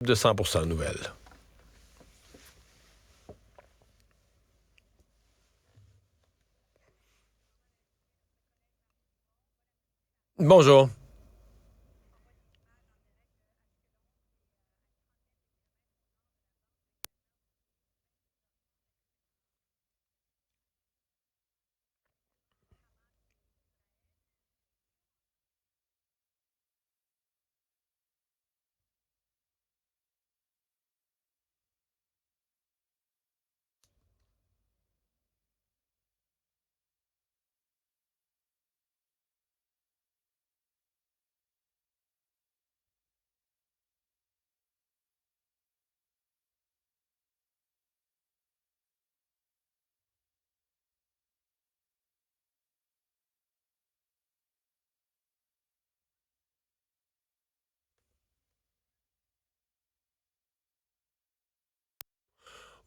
de 100% nouvelles. Bonjour.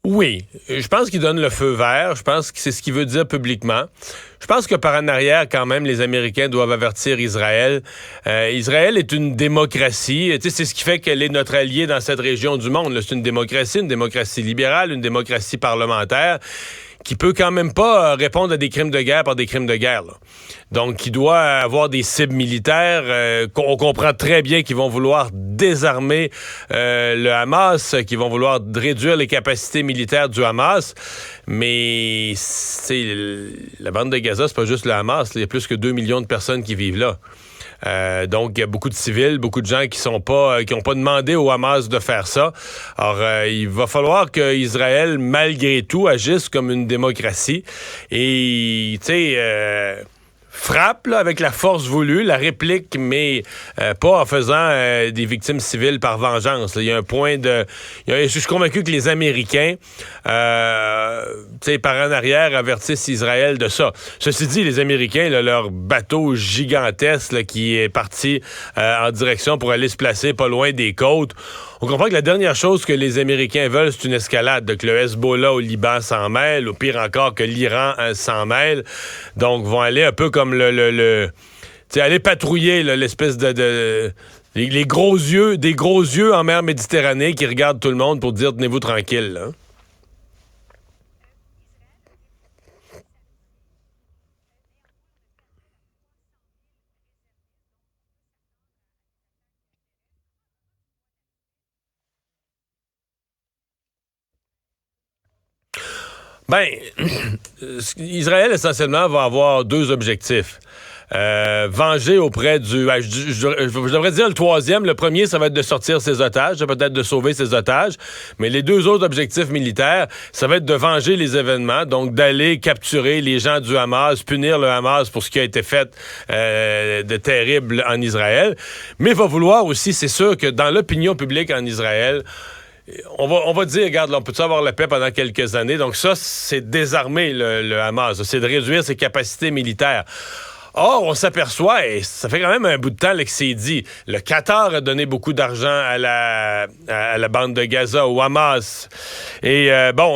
Oui, je pense qu'il donne le feu vert. Je pense que c'est ce qu'il veut dire publiquement. Je pense que par en arrière, quand même, les Américains doivent avertir Israël. Israël est une démocratie. Tu sais, c'est ce qui fait qu'elle est notre allié dans cette région du monde. Là, c'est une démocratie libérale, une démocratie parlementaire qui peut quand même pas répondre à des crimes de guerre par des crimes de guerre, là. Donc, qui doit avoir des cibles militaires. On comprend très bien qu'ils vont vouloir désarmer le Hamas, qu'ils vont vouloir réduire les capacités militaires du Hamas. Mais la bande de Gaza, c'est pas juste le Hamas. Il y a plus que 2 millions de personnes qui vivent là. Donc, il y a beaucoup de civils, beaucoup de gens qui ont pas demandé au Hamas de faire ça. Alors, il va falloir que Israël, malgré tout, agisse comme une démocratie. Et, tu sais, frappe là, avec la force voulue, la réplique, mais pas en faisant des victimes civiles par vengeance. Là. Il y a un point de... Je suis convaincu que les Américains, par en arrière, avertissent Israël de ça. Ceci dit, les Américains, là, leur bateau gigantesque là, qui est parti en direction pour aller se placer pas loin des côtes, on comprend que la dernière chose que les Américains veulent, c'est une escalade. Que le Hezbollah au Liban s'en mêle, ou pire encore, que l'Iran s'en mêle. Donc, vont aller un peu comme aller patrouiller là, l'espèce de les gros yeux, des gros yeux en mer Méditerranée qui regardent tout le monde pour dire tenez-vous tranquille. Là. Ben, Israël, essentiellement, va avoir deux objectifs. Venger auprès du... je devrais dire le troisième. Le premier, ça va être de sortir ses otages, peut-être de sauver ses otages. Mais les deux autres objectifs militaires, ça va être de venger les événements, donc d'aller capturer les gens du Hamas, punir le Hamas pour ce qui a été fait de terrible en Israël. Mais il va vouloir aussi, c'est sûr que dans l'opinion publique en Israël, on va dire, regarde, là, on peut-tu avoir la paix pendant quelques années? Donc ça, c'est désarmer le Hamas. C'est de réduire ses capacités militaires. Or, on s'aperçoit, et ça fait quand même un bout de temps là, que c'est dit, le Qatar a donné beaucoup d'argent à la bande de Gaza, au Hamas. Et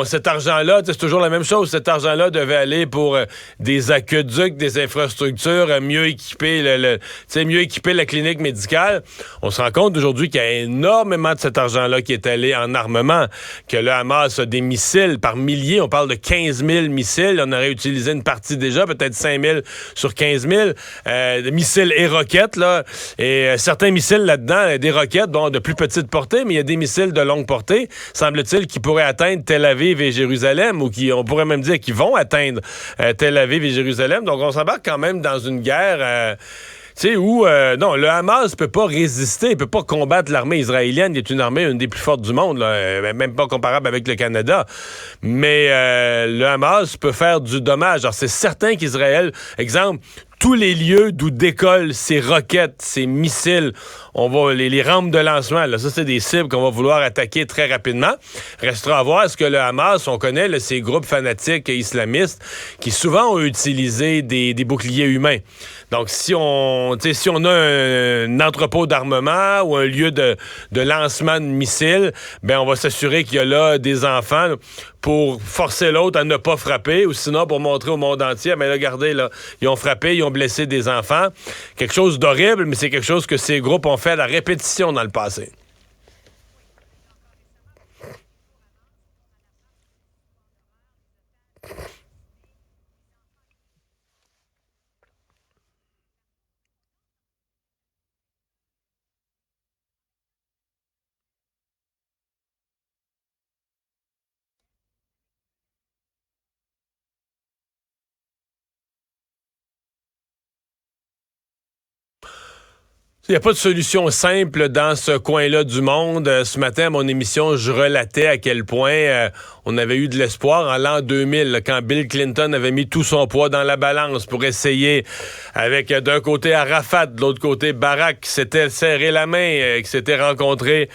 cet argent-là, c'est toujours la même chose. Cet argent-là devait aller pour des aqueducs, des infrastructures, mieux équiper mieux équiper la clinique médicale. On se rend compte aujourd'hui qu'il y a énormément de cet argent-là qui est allé en armement, que le Hamas a des missiles par milliers. On parle de 15 000 missiles. On aurait utilisé une partie déjà, peut-être 5 000 sur 15 000. De missiles et roquettes, là. Et certains missiles là-dedans, des roquettes, bon, de plus petite portée, mais il y a des missiles de longue portée, semble-t-il, qui pourraient atteindre Tel Aviv et Jérusalem, ou on pourrait même dire qu'ils vont atteindre Tel Aviv et Jérusalem. Donc, on s'embarque quand même dans une guerre... où, non, le Hamas peut pas résister, il peut pas combattre l'armée israélienne, qui est une armée, une des plus fortes du monde, là, même pas comparable avec le Canada. Mais le Hamas peut faire du dommage. Alors, c'est certain qu'Israël, exemple, tous les lieux d'où décollent ces roquettes, ces missiles, on va les rampes de lancement, là, ça, c'est des cibles qu'on va vouloir attaquer très rapidement. Restera à voir est-ce que le Hamas, on connaît là, ces groupes fanatiques islamistes qui souvent ont utilisé des boucliers humains. Donc, si on a un entrepôt d'armement ou un lieu de lancement de missiles, ben on va s'assurer qu'il y a là des enfants là, pour forcer l'autre à ne pas frapper, ou sinon pour montrer au monde entier, mais là, regardez, là, ils ont frappé, ils ont blessé des enfants. Quelque chose d'horrible, mais c'est quelque chose que ces groupes ont fait à la répétition dans le passé. Il n'y a pas de solution simple dans ce coin-là du monde. Ce matin, à mon émission, je relatais à quel point on avait eu de l'espoir en l'an 2000, là, quand Bill Clinton avait mis tout son poids dans la balance pour essayer, avec d'un côté Arafat, de l'autre côté Barack, qui s'était serré la main, qui s'était rencontrés.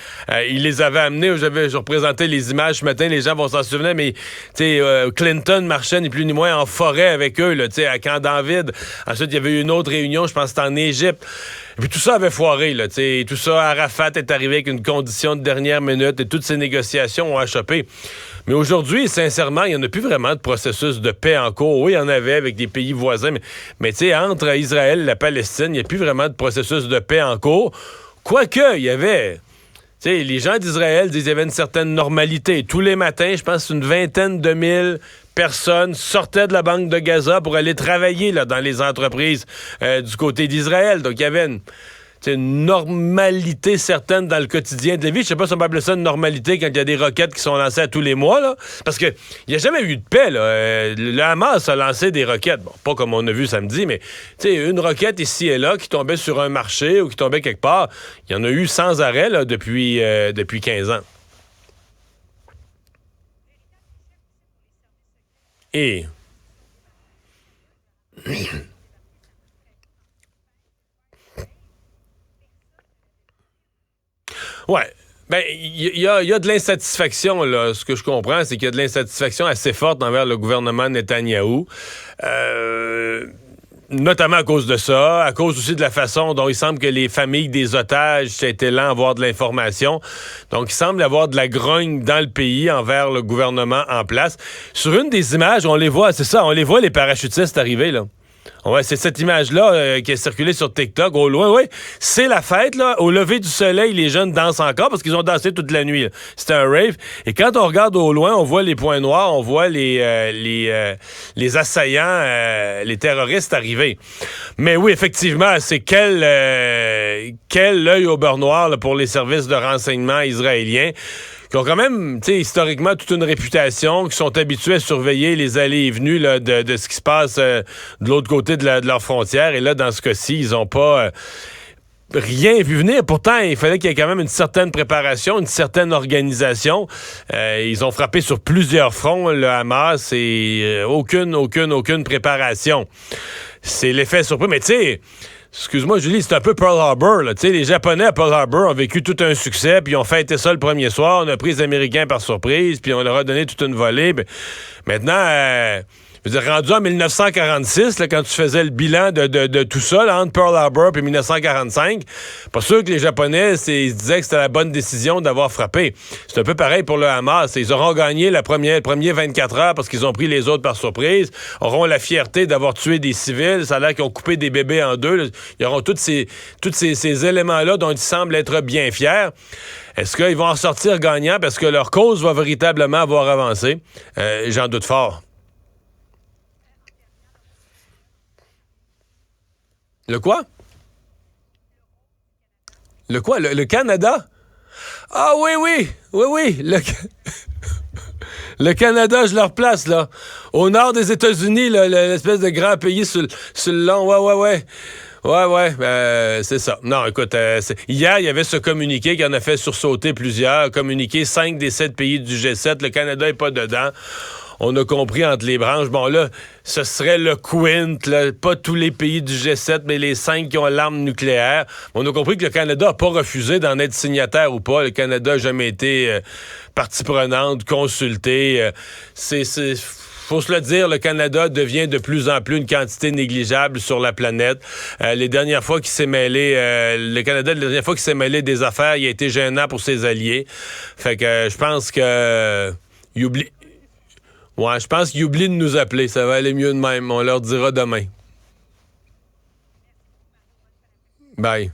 Il les avait amenés. Je représentais les images ce matin, les gens vont s'en souvenir, mais Clinton marchait ni plus ni moins en forêt avec eux, là, à Camp David. Ensuite, il y avait eu une autre réunion, je pense que c'était en Égypte. Et puis tout ça avait foiré, là, tout ça, Arafat est arrivé avec une condition de dernière minute et toutes ces négociations ont achoppé. Mais aujourd'hui, sincèrement, il n'y en a plus vraiment de processus de paix en cours. Oui, il y en avait avec des pays voisins, mais entre Israël et la Palestine, il n'y a plus vraiment de processus de paix en cours. Quoique, il y avait... les gens d'Israël disent qu'il y avait une certaine normalité. Tous les matins, je pense une vingtaine de mille personnes sortaient de la banque de Gaza pour aller travailler là, dans les entreprises du côté d'Israël. Donc, il y avait une normalité certaine dans le quotidien de la vie. Je sais pas si on peut appeler ça une normalité quand il y a des roquettes qui sont lancées à tous les mois, là. Parce que il n'y a jamais eu de paix, là. Le Hamas a lancé des roquettes. Bon, pas comme on a vu samedi, mais une roquette ici et là qui tombait sur un marché ou qui tombait quelque part. Il y en a eu sans arrêt là, depuis 15 ans. Et... Ouais. Ben, il y a de l'insatisfaction, là. Ce que je comprends, c'est qu'il y a de l'insatisfaction assez forte envers le gouvernement Netanyahou. Notamment à cause de ça, à cause aussi de la façon dont il semble que les familles des otages étaient lents à avoir de l'information. Donc, il semble y avoir de la grogne dans le pays envers le gouvernement en place. Sur une des images, on les voit, c'est ça, on les voit, les parachutistes arriver, là. Ouais, c'est cette image-là qui est circulée sur TikTok. Au loin, oui. C'est la fête, là. Au lever du soleil, les jeunes dansent encore parce qu'ils ont dansé toute la nuit, là. C'était un rave. Et quand on regarde au loin, on voit les points noirs, on voit les assaillants, les terroristes arriver. Mais oui, effectivement, c'est quel œil au beurre noir là, pour les services de renseignement israéliens, qui ont quand même, historiquement, toute une réputation, qui sont habitués à surveiller les allées et venues là, de ce qui se passe de l'autre côté de leur frontière. Et là, dans ce cas-ci, ils n'ont pas rien vu venir. Pourtant, il fallait qu'il y ait quand même une certaine préparation, une certaine organisation. Ils ont frappé sur plusieurs fronts, le Hamas, et aucune préparation. C'est l'effet surpris. Mais tu sais... Excuse-moi, Julie, c'est un peu Pearl Harbor, là. Tu sais, les Japonais à Pearl Harbor ont vécu tout un succès, puis ils ont fêté ça le premier soir. On a pris les Américains par surprise, puis on leur a donné toute une volée. Puis maintenant, je veux dire, rendu en 1946, là, quand tu faisais le bilan de tout ça, là, entre Pearl Harbor et 1945, pas sûr que les Japonais ils se disaient que c'était la bonne décision d'avoir frappé. C'est un peu pareil pour le Hamas. Ils auront gagné le premier 24 heures parce qu'ils ont pris les autres par surprise, auront la fierté d'avoir tué des civils, ça a l'air qu'ils ont coupé des bébés en deux. Là. Ils auront tous ces éléments-là dont ils semblent être bien fiers. Est-ce qu'ils vont en sortir gagnants parce que leur cause va véritablement avoir avancé? J'en doute fort. Le quoi? Le quoi? Le Canada? Ah oui, oui! Oui, oui! Le Canada, je le replace, là. Au nord des États-Unis, là, l'espèce de grand pays sur le long. Ouais. Ouais, c'est ça. Non, écoute, hier, il y avait ce communiqué qui en a fait sursauter plusieurs. Communiqué 5 des 7 pays du G7. Le Canada n'est pas dedans. On a compris entre les branches. Bon, là, ce serait le quint, là, pas tous les pays du G7, mais les 5 qui ont l'arme nucléaire. On a compris que le Canada n'a pas refusé d'en être signataire ou pas. Le Canada n'a jamais été partie prenante, consulté. Faut se le dire, le Canada devient de plus en plus une quantité négligeable sur la planète. Le Canada, la dernière fois qu'il s'est mêlé des affaires, il a été gênant pour ses alliés. Fait que je pense que il oublie. Ouais, je pense qu'ils oublient de nous appeler. Ça va aller mieux de même. On leur dira demain. Bye.